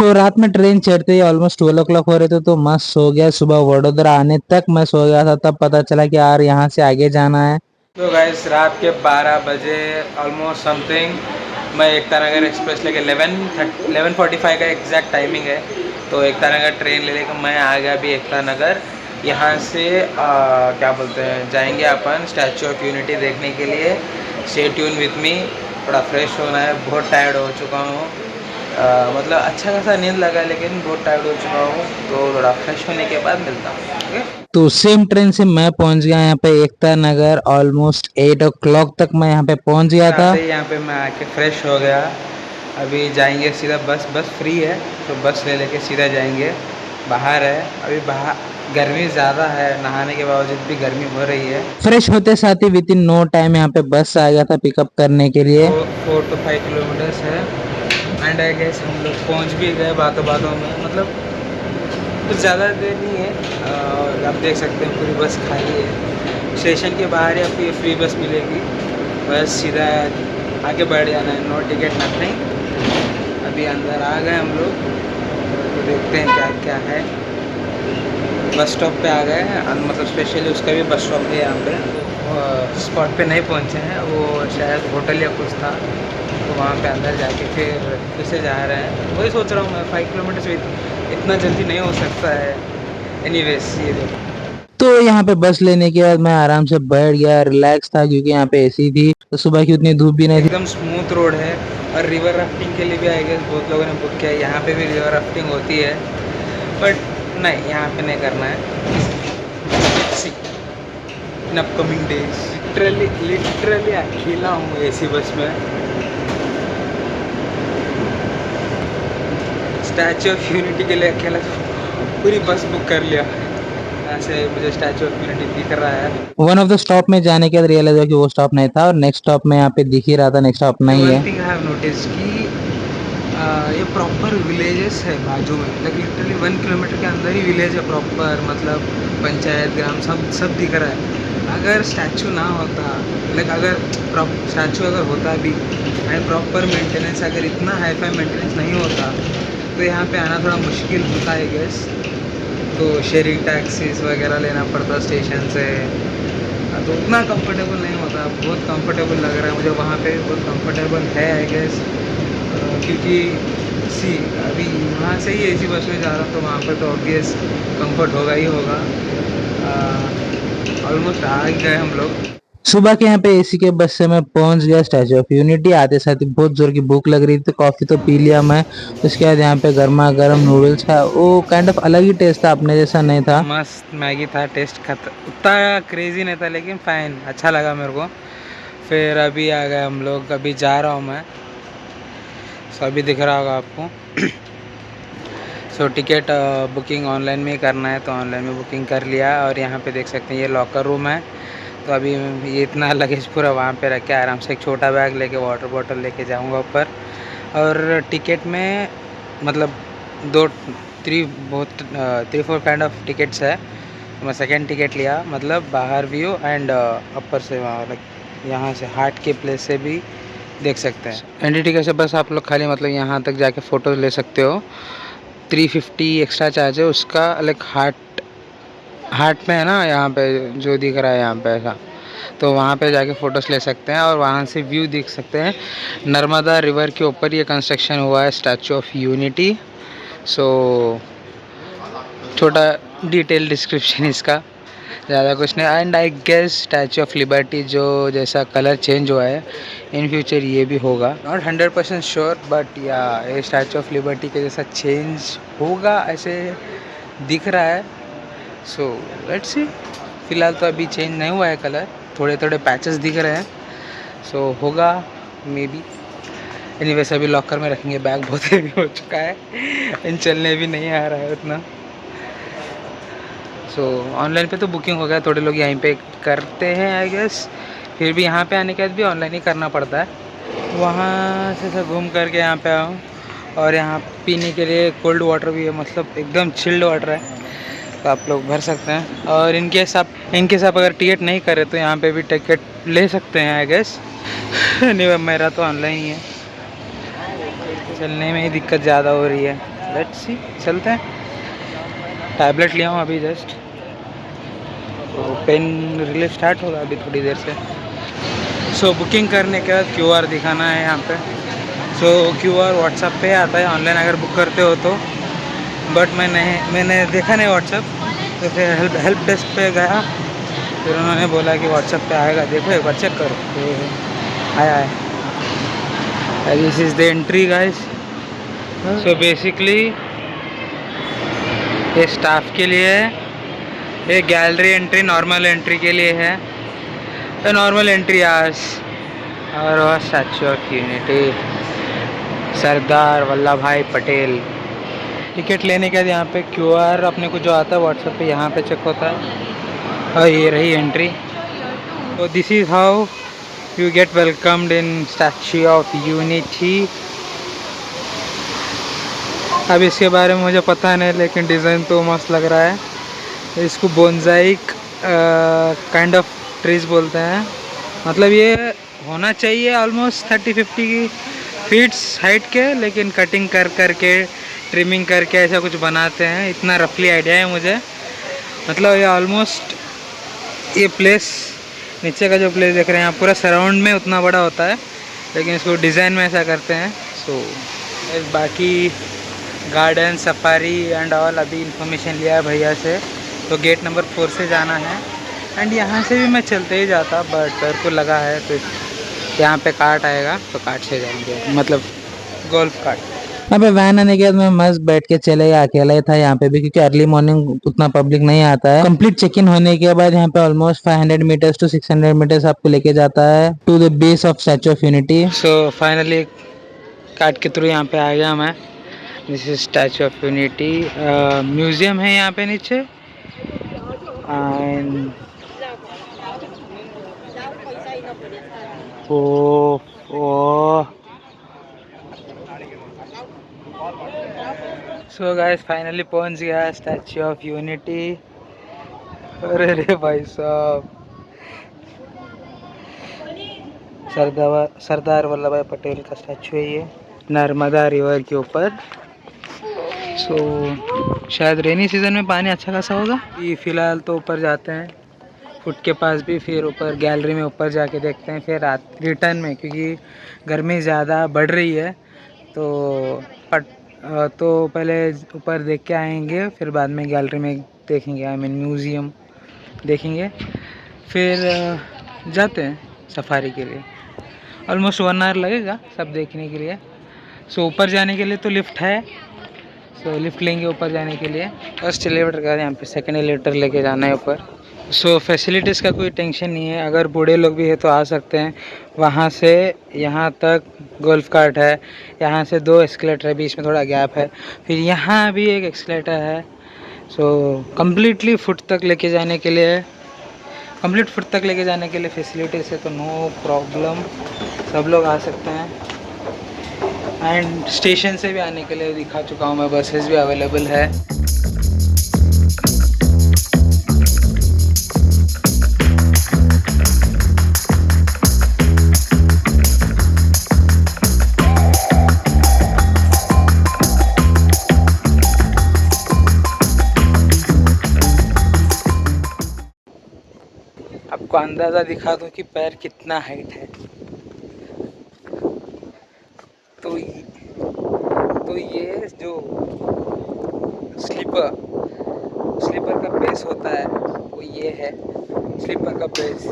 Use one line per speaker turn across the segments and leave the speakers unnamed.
रात में ट्रेन चढ़ते ही ऑलमोस्ट 12 o'clock हो रहे थे तो मस्त सो गया। सुबह वडोदरा आने तक मैं सो गया था, तब पता चला कि यार यहाँ से आगे जाना है।
तो गाइस रात के 12 बजे ऑलमोस्ट समथिंग मैं एकता नगर एक्सप्रेस लेके 11:45 का एग्जैक्ट टाइमिंग है। तो एकता नगर ट्रेन ले लेकर मैं आ गया अभी एकता नगर। यहाँ से क्या बोलते हैं, जाएंगे अपन स्टैचू ऑफ यूनिटी देखने के लिए। Stay tune with me. थोड़ा फ्रेश होना है, बहुत टायर्ड हो चुका हूँ। मतलब अच्छा खासा नींद लगा लेकिन बहुत टायर्ड हो चुका हूँ, तो थोड़ा फ्रेश होने के बाद मिलता हूँ। ओके।
तो सेम ट्रेन से मैं पहुंच गया यहाँ पे एकता नगर। ऑलमोस्ट 8 o'clock तक मैं यहाँ पे पहुंच गया था।
आते ही यहाँ पे मैं आके फ्रेश हो गया। अभी जाएंगे सीधा बस फ्री है तो बस ले लेके सीधा जाएंगे। बाहर है अभी, बाहर गर्मी ज़्यादा है, नहाने के बावजूद भी गर्मी हो रही है।
फ्रेश होते साथ ही विद इन नो टाइम यहाँ पे बस आ गया था पिकअप करने के लिए।
4 to 5 किलोमीटर्स है। एंड आई गेस हम लोग पहुँच भी गए बातों बातों में, मतलब कुछ ज़्यादा देर नहीं है। और आप देख सकते हैं पूरी बस खाली है। स्टेशन के बाहर ही आपको ये फ्री बस मिलेगी, बस सीधा आगे बढ़ जाना है, नो टिकट नथिंग। अभी अंदर आ गए हम लोग, तो देखते हैं क्या क्या है। बस स्टॉप पे आ गए हैं, मतलब स्पेशली उसका भी बस स्टॉप है यहाँ पे। स्पॉट पे नहीं पहुँचे हैं, वो शायद होटल या कुछ था, तो वहाँ पे अंदर जाके फिर से जा रहे हैं। वही सोच रहा हूँ मैं, 5 किलोमीटर से इतना जल्दी नहीं हो सकता है। एनीवेज ये देखो।
तो यहाँ पे बस लेने के बाद मैं आराम से बैठ गया, रिलैक्स था क्योंकि यहाँ पे एसी थी, तो सुबह की उतनी धूप भी नहीं थी।
एकदम स्मूथ रोड है। और रिवर राफ्टिंग के लिए भी आई गेस बहुत लोगों ने बुक किया है। यहाँ पे भी रिवर राफ्टिंग होती है, बट नहीं, यहाँ पे नहीं करना है। सी इन अपकमिंग डेज लिटरली अकेला हूँ एसी बस में। स्टैचू ऑफ यूनिटी के लिए अकेला पूरी बस बुक कर लिया। यहाँ से मुझे स्टैचू ऑफ यूनिटी दिख रहा है।
वन ऑफ द स्टॉप में जाने के बाद रियलाइज हुआ कि वो स्टॉप नहीं था और नेक्स्ट स्टॉप में यहाँ पे दिख ही रहा था नेक्स्ट स्टॉप नहीं
वन
है।
थिंग आई हैव नोटिस कि ये प्रॉपर विलेजेस है बाजू में, लाइक लिटरली 1 किलोमीटर के अंदर ही विलेज है प्रॉपर, मतलब पंचायत ग्राम सब दिख रहा है। अगर स्टैचू ना होता, लाइक अगर स्टैचू अगर होता भी एंड प्रॉपर मेंटेनेंस, अगर इतना हाई फाई मेंटेनेंस नहीं होता तो यहाँ पे आना थोड़ा मुश्किल होता है गेस। तो शेयरिंग टैक्सीज वगैरह लेना पड़ता स्टेशन से, तो उतना कंफर्टेबल नहीं होता। बहुत कंफर्टेबल लग रहा है मुझे वहाँ पे, बहुत कंफर्टेबल है आई गेस। क्योंकि सी अभी वहाँ से ही एसी बस में जा रहा हूँ, तो वहाँ पर तो ऑब्वियस कंफर्ट होगा ही होगा। ऑलमोस्ट आ गए हम लोग।
सुबह के यहाँ पे एसी के बस से मैं पहुंच गया स्टैचू ऑफ यूनिटी। आते साथ ही बहुत जोर की भूख लग रही थी, कॉफी तो पी लिया मैं। उसके बाद यहाँ पे गर्मा गर्म नूडल्स था, वो काइंड ऑफ अलग ही टेस्ट था, अपने जैसा नहीं था।
मस्त मैगी था, टेस्ट उतना क्रेजी नहीं था लेकिन फ़ाइन, अच्छा लगा मेरे को। फिर अभी आ गए हम लोग, अभी जा रहा हूँ मैं। सो अभी दिख रहा होगा आपको। सो टिकट बुकिंग ऑनलाइन में ही करना है, तो ऑनलाइन में बुकिंग कर लिया। और यहाँ पे देख सकते हैं ये लॉकर रूम है। तो अभी ये इतना लगेज पूरा वहाँ पे रख के आराम से एक छोटा बैग लेके वाटर बॉटल लेके जाऊँगा ऊपर। और टिकट में मतलब दो बहुत 3-4 काइंड ऑफ टिकट्स है। तो मैं सेकेंड टिकट लिया, मतलब बाहर व्यू एंड अपर से वहाँ लाइक यहाँ से हार्ट के प्लेस से भी देख सकते हैं। एनडीटी कैसे बस आप लोग खाली मतलब यहाँ तक जाके फ़ोटो ले सकते हो। 350 एक्स्ट्रा चार्ज है उसका, लाइक हार्ट में है ना, यहाँ पे जो दिख रहा है यहाँ पे ऐसा, तो वहाँ पे जाके फ़ोटोज़ ले सकते हैं और वहाँ से व्यू देख सकते हैं। नर्मदा रिवर के ऊपर ये कंस्ट्रक्शन हुआ है स्टैचू ऑफ यूनिटी। सो छोटा डिटेल डिस्क्रिप्शन इसका, ज़्यादा कुछ नहीं। And I guess Statue of Liberty जो जैसा कलर चेंज हुआ है, इन फ्यूचर ये भी होगा। नॉट 100% श्योर, बट या ये स्टैचू ऑफ लिबर्टी के जैसा चेंज होगा ऐसे दिख रहा है। So let's see. फ़िलहाल तो अभी चेंज नहीं हुआ है कलर, थोड़े थोड़े पैचेस दिख रहे हैं। सो होगा मे बी। एनीवेज अभी लॉकर में रखेंगे, बैग बहुत हेवी हो चुका है एंड चलने भी नहीं आ रहा है उतना। सो ऑनलाइन पे तो बुकिंग हो गया, थोड़े लोग यहीं पे करते हैं आई गेस। फिर भी यहाँ पे आने के बाद भी ऑनलाइन ही करना पड़ता है। वहाँ से सब घूम करके यहाँ पे आऊँ। और यहाँ पीने के लिए कोल्ड वाटर भी है, मतलब एकदम चिल्ड वाटर है, तो आप लोग भर सकते हैं। और इनके आप अगर टिकट नहीं करे तो यहाँ पे भी टिकट ले सकते हैं आई गेस। नहीं, मेरा तो ऑनलाइन ही है, चलने में ही दिक्कत ज़्यादा हो रही है। लेट्स सी, चलते हैं। टैबलेट लिया हूँ अभी जस्ट, तो पेन रिलीफ स्टार्ट होगा अभी थोड़ी देर से। सो बुकिंग करने के बाद क्यूआर दिखाना है यहाँ पे। सो क्यूआर व्हाट्सएप पे आता है ऑनलाइन अगर बुक करते हो तो, बट मैंने देखा नहीं व्हाट्सएप, तो फिर हेल्प डेस्क पे गया, फिर उन्होंने बोला कि व्हाट्सएप पे आएगा, देखो एक बार चेक करो, तो आया है। This is the entry guys. So basically ये स्टाफ के लिए है, ये गैलरी एंट्री नॉर्मल एंट्री के लिए है, तो नॉर्मल एंट्री आज। और वह statue of unity, Sardar Vallabh भाई पटेल। टिकट लेने के बाद यहाँ पे क्यूआर अपने को जो आता है व्हाट्सएप पे यहाँ पे चेक होता है, और ये रही एंट्री। तो this is how you get welcomed in statue of unity. अब इसके बारे में मुझे पता नहीं, लेकिन डिज़ाइन तो मस्त लग रहा है। इसको बोनसाई काइंड ऑफ ट्रीज बोलते हैं, मतलब ये होना चाहिए ऑलमोस्ट 30-50 फीट्स हाइट के, लेकिन कटिंग कर के ट्रिमिंग करके ऐसा कुछ बनाते हैं, इतना रफली आइडिया है मुझे। मतलब ये ऑलमोस्ट ये प्लेस, नीचे का जो प्लेस देख रहे हैं आप, पूरा सराउंड में उतना बड़ा होता है, लेकिन इसको डिज़ाइन में ऐसा करते हैं। सो बाकी गार्डन सफारी एंड ऑल अभी इंफॉर्मेशन लिया है भैया से, तो गेट नंबर 4 से जाना है, एंड यहाँ से भी मैं चलते ही जाता, बट मेरे को लगा है तो यहाँ पे कार्ट आएगा, तो कार्ट से जाएंगे, मतलब गोल्फ कार्ट।
यहाँ पे वैन आने के बाद मैं मस्त बैठ के चले गया, अकेला ही था यहाँ पे भी, क्योंकि अर्ली मॉर्निंग उतना पब्लिक नहीं आता है। कंप्लीट चेक इन होने के बाद यहाँ पे ऑलमोस्ट 500 मीटर्स टू 600 मीटर्स आपको लेके जाता है to the base of Statue of Unity.
So finally cart के थ्रू यहाँ पे आ गया मैं। This is Statue of Unity, museum है यहाँ पे नीचे, and oh so guys finally पहुंच गया स्टैचू ऑफ यूनिटी। अरे रे भाई साहब, सरदार वल्लभ भाई पटेल का स्टैचू है ये, नर्मदा रिवर के ऊपर। सो शायद रेनी सीजन में पानी अच्छा खासा होगा। ये फिलहाल तो ऊपर जाते हैं फुट के पास भी, फिर ऊपर गैलरी में ऊपर जाके देखते हैं, फिर रात रिटर्न में, क्योंकि गर्मी ज़्यादा बढ़ रही है, तो पहले ऊपर देख के आएंगे, फिर बाद में गैलरी में देखेंगे, आई मीन म्यूज़ियम देखेंगे, फिर जाते हैं सफारी के लिए। ऑलमोस्ट 1 आवर लगेगा सब देखने के लिए। सो ऊपर जाने के लिए तो लिफ्ट है, सो लिफ्ट लेंगे ऊपर जाने के लिए। फर्स्ट एलिवेटर का यहाँ पे, सेकंड एलिवेटर लेके जाना है ऊपर। सो फैसिलिटीज़ का कोई टेंशन नहीं है, अगर बूढ़े लोग भी है तो आ सकते हैं। वहाँ से यहाँ तक गोल्फ कार्ट है, यहाँ से 2 एस्केलेटर है, बीच में थोड़ा गैप है, फिर यहाँ भी एक एस्केलेटर है। सो कंप्लीट फुट तक लेके जाने के लिए फैसिलिटीज़ है, तो नो प्रॉब्लम, सब लोग आ सकते हैं। एंड स्टेशन से भी आने के लिए दिखा चुका हूँ मैं, बसेस भी अवेलेबल है। आपको अंदाज़ा दिखा दूँ कि पैर कितना हाइट है। तो ये जो स्लीपर का बेस होता है वो ये है, स्लीपर का बेस।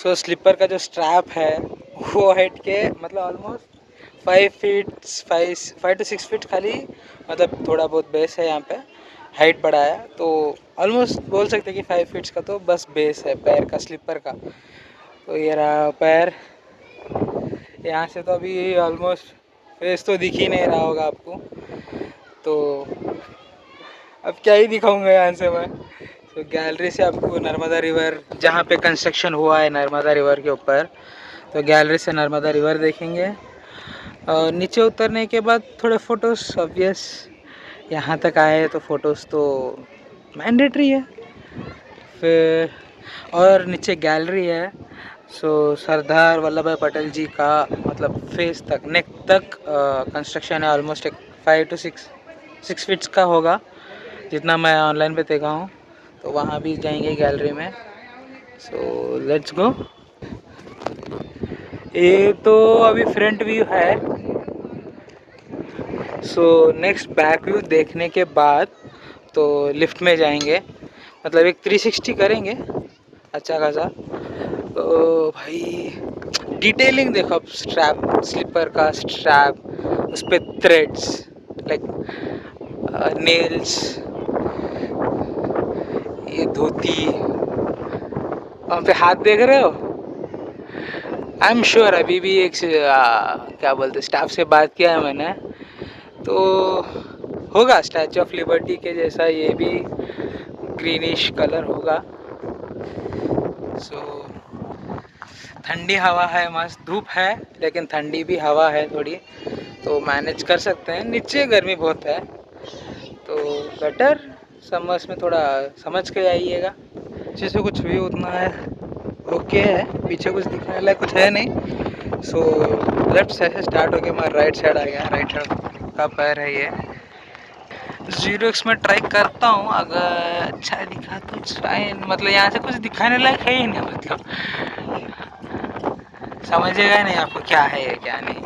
सो स्लीपर का जो स्ट्रैप है वो हाइट के, मतलब ऑलमोस्ट 5 to 6 फीट खाली, मतलब थोड़ा बहुत बेस है, यहाँ पे हाइट बढ़ाया तो ऑलमोस्ट बोल सकते हैं कि 5 फीट्स का तो बस बेस है पैर का, स्लीपर का। तो ये रहा पैर, यहाँ से तो अभी ऑलमोस्ट फेस तो दिख ही नहीं रहा होगा आपको, तो अब क्या ही दिखाऊंगा यहाँ से मैं। तो गैलरी से आपको नर्मदा रिवर, जहाँ पे कंस्ट्रक्शन हुआ है नर्मदा रिवर के ऊपर, तो गैलरी से नर्मदा रिवर देखेंगे। और नीचे उतरने के बाद थोड़े फ़ोटोज़, ऑब्वियस यहाँ तक आए तो फ़ोटोज़ तो मैंडेटरी है। फिर और नीचे गैलरी है, सो सरदार वल्लभ भाई पटेल जी का मतलब फेस तक नेक तक कंस्ट्रक्शन है। ऑलमोस्ट एक 5 to 6 फीट्स का होगा जितना मैं ऑनलाइन पे देखा हूँ। तो वहाँ भी जाएंगे गैलरी में। सो लेट्स गो। ये तो अभी फ्रंट व्यू है। सो नेक्स्ट बैक व्यू देखने के बाद तो लिफ्ट में जाएंगे, मतलब एक 360 करेंगे अच्छा खासा। तो भाई डिटेलिंग देखो आप, स्ट्रैप, स्लीपर का स्ट्रैप, उस पर थ्रेड्स लाइक नेल्स, ये धोती, वहाँ पे हाथ देख रहे हो। आई एम श्योर अभी भी एक क्या बोलते स्टाफ से बात किया है मैंने, तो होगा स्टैचू ऑफ लिबर्टी के जैसा ये भी ग्रीनिश कलर होगा। सो ठंडी हवा है, मस्त धूप है लेकिन ठंडी भी हवा है थोड़ी, तो मैनेज कर सकते हैं। नीचे गर्मी बहुत है तो बेटर समर्स में थोड़ा समझ के आइएगा। पीछे से कुछ भी उतना है ओके है, पीछे कुछ दिखने लायक कुछ है नहीं। सो लेफ्ट साइड से स्टार्ट होके मैं राइट साइड आ गया। राइट साइड का पैर है ये। 0x में ट्राई करता हूँ, अगर अच्छा दिखा तो फाइन, मतलब यहाँ से कुछ दिखाने लायक है ही नहीं, मतलब समझेगा ही नहीं आपको क्या है क्या नहीं।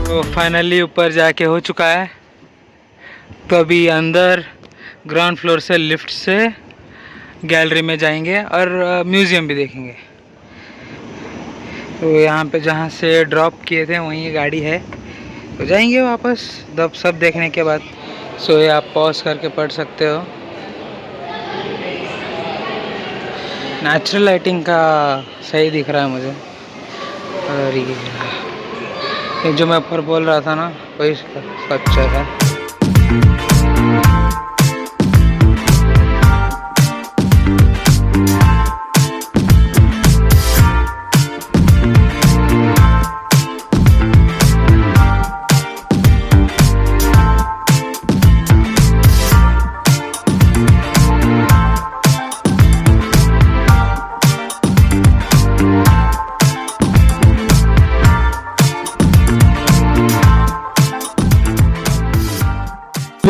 तो फाइनली ऊपर जाके हो चुका है। तो अभी अंदर ग्राउंड फ्लोर से लिफ्ट से गैलरी में जाएंगे और म्यूज़ियम भी देखेंगे। तो यहाँ पे जहाँ से ड्रॉप किए थे वहीं गाड़ी है, तो जाएंगे वापस दब सब देखने के बाद। सो ये आप पॉज करके पढ़ सकते हो। नेचुरल लाइटिंग का सही दिख रहा है मुझे। और ये जो मैं ऊपर बोल रहा था ना, वही अच्छा है।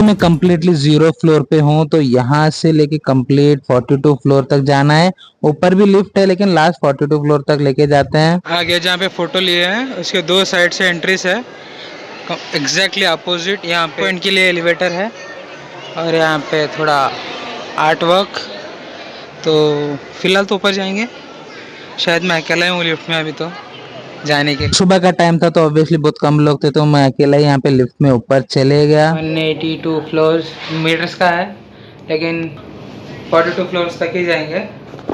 मैं कंप्लीटली 0 फ्लोर पे हूँ, तो यहाँ से लेके कंप्लीट 42 फ्लोर तक जाना है। ऊपर भी लिफ्ट है लेकिन लास्ट 42 फ्लोर तक लेके जाते हैं।
आगे जहाँ पे फोटो लिए हैं उसके दो साइड से एंट्रीज है, एग्जैक्टली अपोजिट। यहाँ पे पॉइंट के लिए एलिवेटर है और यहाँ पे थोड़ा आर्ट वर्क। तो फिलहाल तो ऊपर जाएंगे, शायद मैं अकेला ही हूँ लिफ्ट में अभी तो जाने के।
सुबह का टाइम था तो ऑब्वियसली बहुत कम लोग थे, तो मैं अकेला ही यहाँ पे लिफ्ट में ऊपर चले गया।
182 फ्लोर्स मीटर्स का है लेकिन 42 फ्लोर्स तक ही जाएंगे।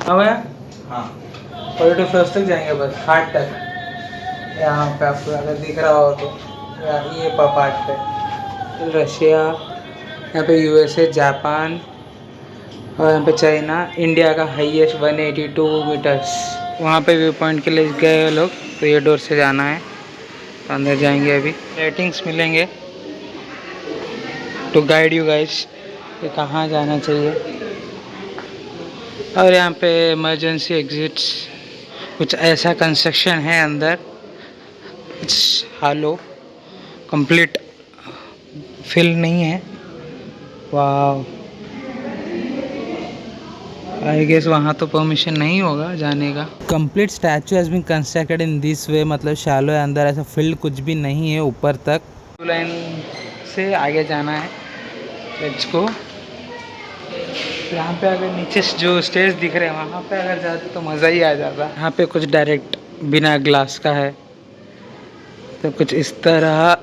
हाँ 42 फ्लोर्स तक जाएंगे बस, हार्ट तक। यहाँ पे आपको अगर दिख रहा हो तो ये पार्ट पे रशिया, यहाँ पे यूएसए, जापान और यहाँ पे चाइना। इंडिया का हाईएस्ट 182 मीटर्स। वहाँ पे व्यू पॉइंट के लिए गए लोग, तो ये डोर से जाना है, तो अंदर जाएंगे। अभी रेटिंग्स मिलेंगे टू गाइड यू गाइस कि कहाँ जाना चाहिए। और यहाँ पे इमरजेंसी एग्जिट्स, कुछ ऐसा कंस्ट्रक्शन है अंदर, कुछ हालो कंप्लीट फिल नहीं है। वाह, आई गेस वहाँ तो परमिशन नहीं होगा जाने का। Complete statue has been constructed in this way, मतलब शैलो है अंदर, ऐसा फील्ड कुछ भी नहीं है ऊपर तक। लाइन से आगे जाना है, लेट्स गो। यहाँ पे अगर नीचे जो स्टेज दिख रहे हैं वहाँ पे अगर जाते तो मज़ा ही आ जाता। यहाँ पे कुछ डायरेक्ट बिना ग्लास का है, तो कुछ इस तरह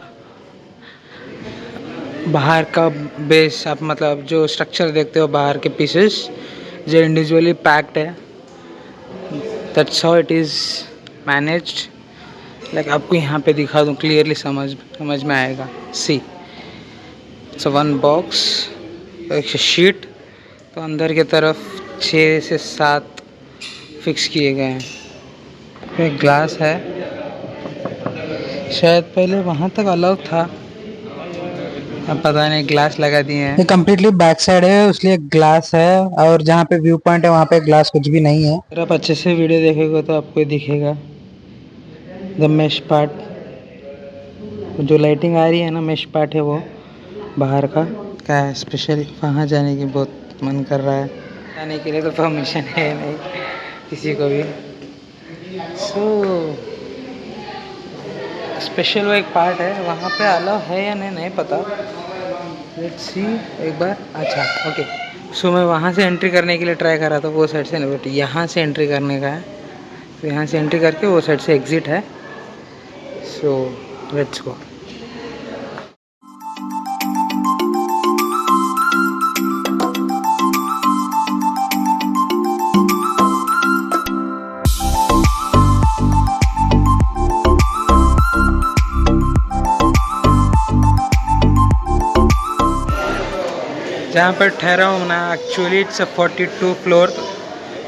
बाहर का बेस, आप मतलब जो स्ट्रक्चर देखते हो बाहर के पीसेस जो इंडिविजुअली पैक्ड है, that's how it is managed. Like आपको यहाँ पे दिखा दूँ क्लियरली समझ में आएगा। सी सो वन बॉक्स, एक शीट, तो अंदर की तरफ 6 से 7 फिक्स किए गए हैं। एक ग्लास है, शायद पहले वहाँ तक अलाउ था, अब पता नहीं, ग्लास लगा दिए हैं।
ये कम्प्लीटली बैक साइड है, इसलिए ग्लास है, और जहाँ पे व्यू पॉइंट है वहाँ पे ग्लास कुछ भी नहीं है।
अगर आप अच्छे से वीडियो देखेंगे तो आपको दिखेगा द मेश पार्ट, जो लाइटिंग आ रही है ना, मेश पार्ट है वो बाहर का। क्या है स्पेशल, वहाँ जाने की बहुत मन कर रहा है, जाने के लिए तो परमिशन है नहीं किसी को भी। सो स्पेशल वो एक पार्ट है, वहाँ पे अलाउ है या नहीं नहीं पता, लेट्स सी एक बार। अच्छा ओके, सो मैं वहाँ से एंट्री करने के लिए ट्राई कर रहा था, वो साइड से नहीं, बट यहाँ से एंट्री करने का है, तो यहाँ से एंट्री करके वो साइड से एग्ज़िट है। So let's go. जहाँ पर ठहरा हूँ ना, actually it's 42 floor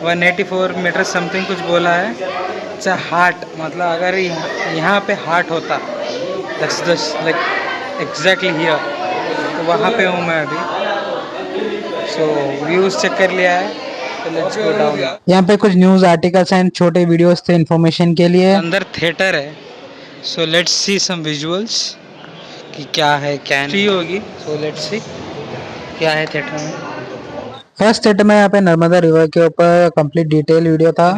184 metre something कुछ बोला है। इट्स अ हार्ट, मतलब अगर यहाँ पे हार्ट होता, that's just like exactly here, तो वहाँ पे हूँ मैं अभी। सो व्यूज़ चेक कर लिया है, तो लेट्स गो डाउन।
यहाँ पे कुछ न्यूज आर्टिकल्स एंड छोटे वीडियोस थे इन्फॉर्मेशन के लिए।
अंदर थिएटर है, so let's see some visuals कि क्या है क्या नहीं होगी। सो लेट्स सी क्या है थिएटर में।
फर्स्ट थिएटर में यहाँ पे नर्मदा रिवर के ऊपर कंप्लीट डिटेल वीडियो था।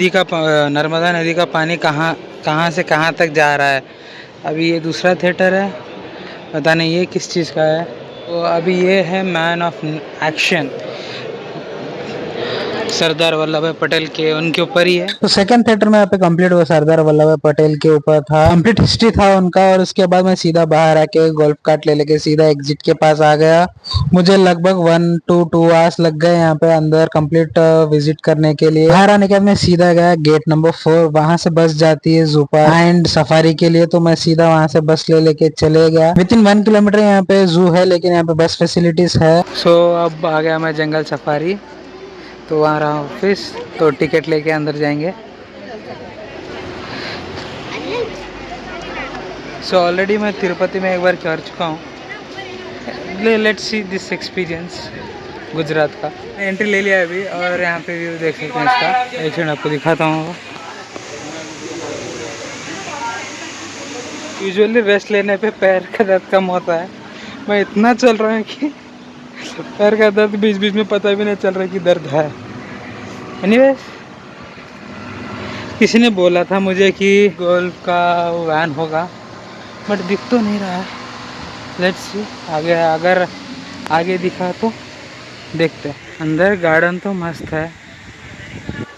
नर्मदा नदी का पानी कहाँ कहाँ से कहाँ तक जा रहा है। अभी ये दूसरा थिएटर है, पता नहीं ये किस चीज़ का है। तो अभी ये है man of action, Sardar Vallabh भाई पटेल के, उनके ऊपर ही है।
तो सेकंड थिएटर में यहाँ पे कंप्लीट वो सरदार वल्लभ भाई पटेल के ऊपर था, कंप्लीट हिस्ट्री था उनका। और उसके बाद मैं सीधा बाहर आके गोल्फ कार्ट ले लेके सीधा एग्जिट के पास आ गया। मुझे लगभग 1 to 2 आवर्स लग गए यहाँ पे अंदर कंप्लीट विजिट करने के लिए। बाहर आने के बाद मैं सीधा गया गेट नंबर 4, वहां से बस जाती है जू पार्क एंड सफारी के लिए, तो मैं सीधा वहां से बस ले लेके चले गया। विद इन 1 किलोमीटर यहाँ पे जू है, लेकिन यहाँ पे बस फैसिलिटीज है।
सो अब आ गया मैं जंगल सफारी, तो वहाँ रहा ऑफिस, तो टिकट लेके अंदर जाएंगे। सो ऑलरेडी मैं तिरुपति में एक बार कर चुका हूँ। Let's see this experience Gujarat का। एंट्री ले लिया अभी, और यहाँ पे व्यू देख सकते हैं इसका। एक सेकंड आपको दिखाता हूँ। यूजुअली रेस्ट लेने पे पैर का दर्द कम होता है, मैं इतना चल रहा हूँ कि पैर का दर्द बीच बीच में पता भी नहीं चल रहा कि दर्द है। एनीवेज, किसी ने बोला था मुझे कि गोल्फ का वैन होगा, बट दिख तो नहीं रहा है। लेट्स सी आगे, अगर आगे दिखा तो देखते हैं। अंदर गार्डन तो मस्त है,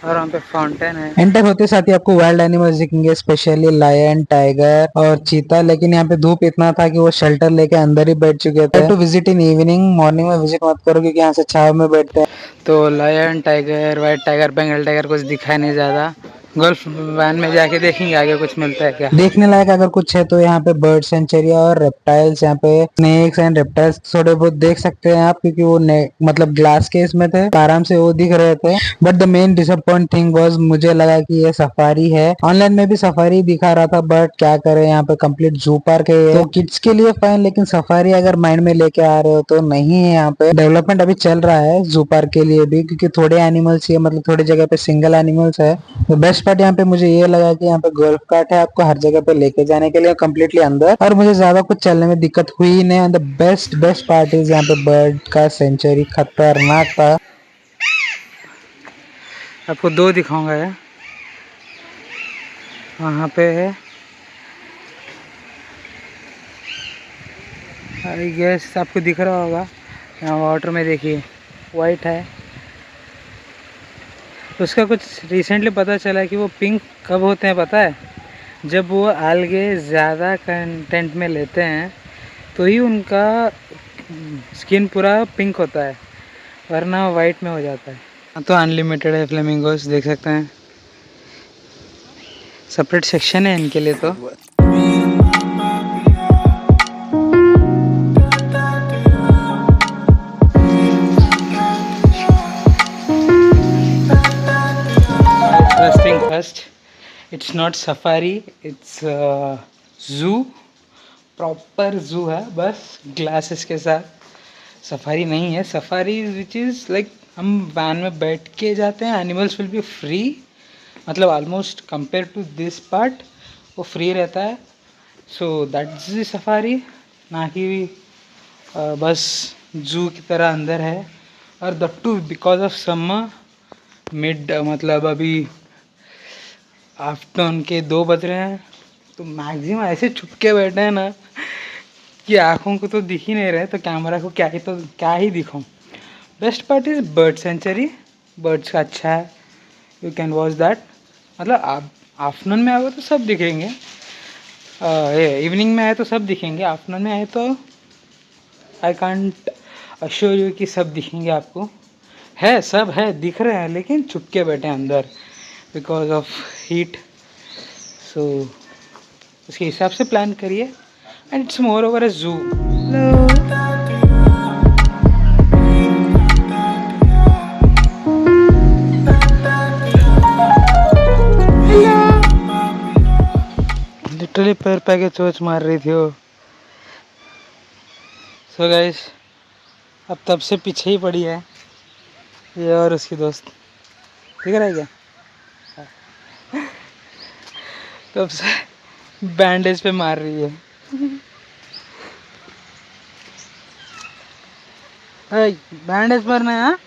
और वहाँ पे फाउंटेन है।
एंटर होते साथ ही आपको वाइल्ड एनिमल्स दिखेंगे, स्पेशली लायन, टाइगर और चीता। लेकिन यहाँ पे धूप इतना था कि वो शेल्टर लेके अंदर ही बैठ चुके थे। To visit in evening, morning में विजिट मत करो क्योंकि यहाँ से छाव में बैठते हैं।
तो lion, tiger, white tiger, Bengal tiger कुछ दिखा नहीं ज़्यादा। गोल्फ वैन में जाके देखेंगे आगे कुछ मिलता है क्या।
देखने लायक अगर कुछ है तो यहाँ पे बर्ड सेंचुरी और रेप्टाइल्स, यहाँ पे स्नेक्स एंड रेप्टाइल्स थोड़े बहुत देख सकते हैं आप, क्योंकि वो मतलब ग्लास केस में थे, आराम से वो दिख रहे थे। But the main disappoint thing was, मुझे लगा कि ये सफारी है। ऑनलाइन में भी सफारी दिखा रहा था, बट क्या करे, यहाँ पे कंप्लीट जू पार्क है, तो किड्स के लिए फाइन, लेकिन सफारी अगर माइंड में लेके आ रहे हो तो नहीं है। यहाँ पे डेवलपमेंट अभी चल रहा है जू पार्क के लिए भी, क्योंकि थोड़े एनिमल्स ही है, मतलब थोड़ी जगह पे सिंगल एनिमल्स है। तो बेस्ट पार्ट यहाँ पे मुझे ये लगा कि यहाँ पे गोल्फ कार्ट है आपको हर जगह पे लेके जाने के लिए कम्प्लीटली अंदर, और मुझे ज्यादा कुछ चलने में दिक्कत हुई नहीं। And the best part is यहाँ पे बर्ड का सेंचुरी खतरनाक था।
आपको दो दिखाऊंगा यार, वहाँ पे है, आई गेस आपको दिख रहा होगा। यहाँ वाटर में देखिए वाइट है, उसका कुछ रिसेंटली पता चला कि वो पिंक कब होते हैं पता है, जब वो algae ज़्यादा कंटेंट में लेते हैं तो ही उनका स्किन पूरा पिंक होता है, वरना वाइट में हो जाता है। तो अनलिमिटेड है फ्लेमिंगोस, देख सकते हैं, सेपरेट सेक्शन है इनके लिए। तो it's not safari, it's zoo, proper zoo है, बस ग्लासेस के साथ। सफारी नहीं है, सफारी विच इज़ लाइक हम वैन में बैठ के जाते हैं, एनिमल्स विल बी फ्री, मतलब almost compare to this part वो फ्री रहता है। सो दैट्स द सफारी, ना कि बस जू की तरह अंदर है। और the two because of summer, mid मतलब अभी आफ्टरनून के 2 बज रहे हैं, तो मैक्सिमम ऐसे छुप के बैठे हैं ना कि आँखों को तो दिख ही नहीं रहे, तो कैमरा को क्या ही दिखाऊं। Best part is bird sanctuary, birds का अच्छा है, यू कैन वॉच दैट। मतलब आप आफ्टरनून में आओगे तो सब दिखेंगे, इवनिंग में आए तो सब दिखेंगे, आफ्टरनून में आए तो आई कांट अश्योर यू कि सब दिखेंगे आपको। है, सब है, दिख रहे हैं, लेकिन छुपके बैठे हैं अंदर बिकॉज ऑफ हीट। सो उसके हिसाब से प्लान करिए, and it's more over a जू। लिटरली पैर पे के चोच मार रही थी वो। सो गाइस, अब तब से पीछे ही पड़ी है ये और उसकी दोस्त, दिख रहा है क्या? तब से बैंडेज पे मार रही है। बैंडेज मारना है, हाँ?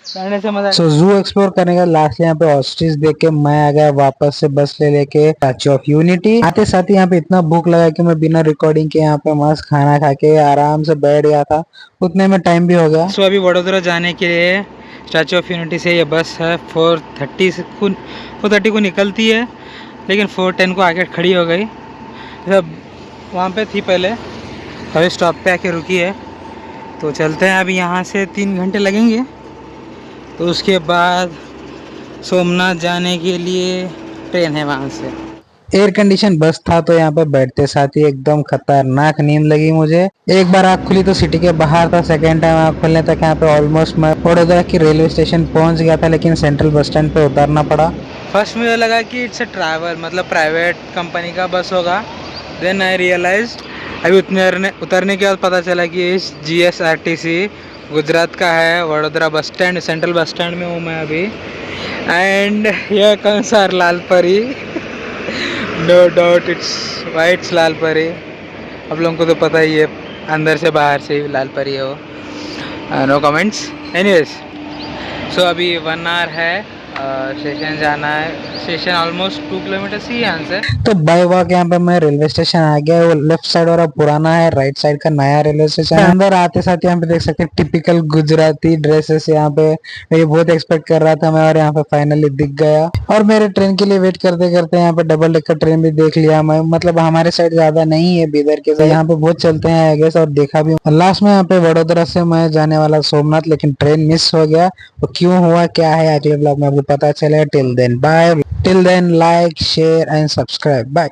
बैंडेज से मजा।
सो जू एक्सप्लोर करने का लास्ट यहाँ पे ऑस्ट्रिच देख के मैं आ गया वापस से बस ले लेके स्टैच्यू ऑफ यूनिटी। आते साथ ही यहाँ पे इतना भूख लगा कि मैं बिना रिकॉर्डिंग के यहाँ पे मस्त खाना खा के आराम से बैठ गया था, उतने में टाइम भी हो गया।
सो अभी वडोदरा जाने के लिए स्टैचू ऑफ यूनिटी से ये बस है 4:30 को निकलती है, लेकिन 4:10 को आके खड़ी हो गई। सब वहाँ पे थी पहले, अभी स्टॉप पे आके रुकी है। तो चलते हैं, अभी यहाँ से 3 घंटे लगेंगे, तो उसके बाद सोमनाथ जाने के लिए ट्रेन है वहाँ से।
एयर कंडीशन बस था, तो यहाँ पे बैठते साथ ही एकदम खतरनाक नींद लगी मुझे। एक बार आँख खुली तो सिटी के बाहर था, सेकेंड टाइम आँख खुलने तक यहाँ पे ऑलमोस्ट मैं वडोदरा की रेलवे स्टेशन पहुँच गया था, लेकिन सेंट्रल बस स्टैंड पे उतरना पड़ा।
फर्स्ट मुझे लगा कि इट्स अ ट्रैवल, मतलब प्राइवेट कंपनी का बस होगा। देन आई रियलाइज, अभी उतरने के बाद पता चला कि इस GSRTC गुजरात का है, Vadodara bus stand, central bus stand में हूँ मैं अभी। एंड यह कंसार लाल परी, नो डाउट इट्स वाइट्स लाल परी। आप लोगों को तो पता ही है, अंदर से बाहर से ही लाल परी है वो। No comments. एनीवेज, सो अभी 1 आवर है, स्टेशन जाना है। स्टेशन ऑलमोस्ट 2 किलोमीटर ही है यहाँ से।
तो बाय वॉक यहाँ पे मैं रेलवे स्टेशन आ गया। वो लेफ्ट साइड वाला पुराना है, राइट साइड का नया रेलवे स्टेशन है। अंदर आते साथ यहाँ पे देख सकते हैं टिपिकल गुजराती ड्रेसेस यहाँ पे, ये बहुत एक्सपेक्ट कर रहा था मैं, और यहाँ पे फाइनली दिख गया। और मेरे ट्रेन के लिए वेट करते करते यहाँ पे डबल डेकर ट्रेन भी देख लिया मैं। मतलब हमारे साइड ज्यादा नहीं है, बीदर के साइड यहाँ पे बहुत चलते हैं आई गेस, और देखा भी। लास्ट में यहाँ पे वडोदरा से मैं जाने वाला सोमनाथ, लेकिन ट्रेन मिस हो गया। वो क्यों हुआ, क्या है, अगले ब्लॉग में आपको पता चलेगा। Till then bye, till then like, share and subscribe, bye.